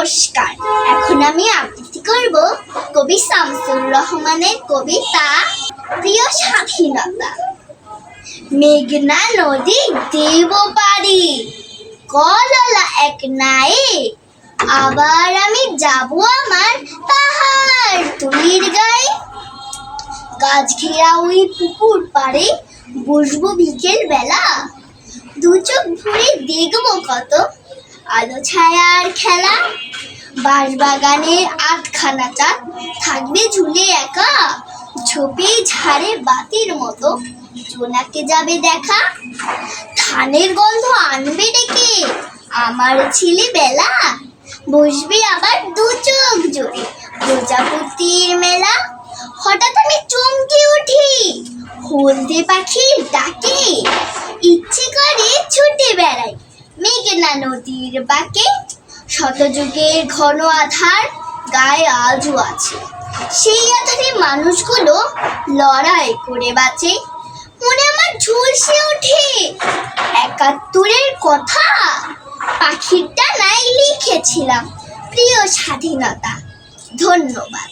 নমস্কার। এখন আমি আবৃত্তি করব কবি শামসুর রহমানের কবিতা প্রিয় স্বাধীনতা। মেঘনা নদী দেব পারি, কললা এক নায়ে, আবার আমি যাব আমার পাহাড় তুলির গায়ে। গাছ ঘেরা ওই পুকুর পাড়ে বসবো বিকেল বেলা, দু চোখ ভরে দেখবো কত আলো ছায়ার খেলা। বাঁশবাগানে আটখানা চাঁদ থাকবে ঝুলে একা, ঝোপে ঝাড়ে বাতির মতো জোনাকে যাবে দেখা। ধানের গন্ধ আনবে ডেকে আমার ছেলে বেলা, বসবে আবার দু চোখ জোরে প্রজাপতির মেলা। হঠাৎ আমি চমকে উঠি হলদে পাখির ডাকে, ইচ্ছে করে ছুটে বেড়াই মেঘনা নদীর বাঁকে। শতযুগের ঘন আধার গায়ে আজও আছে, সেই আধারে মানুষগুলো লড়াই করে বাঁচে। মনে আমার ঝলসে ওঠে ৭১-এর কথা, পাখির ডানায় লিখেছিলাম প্রিয় স্বাধীনতা। ধন্যবাদ।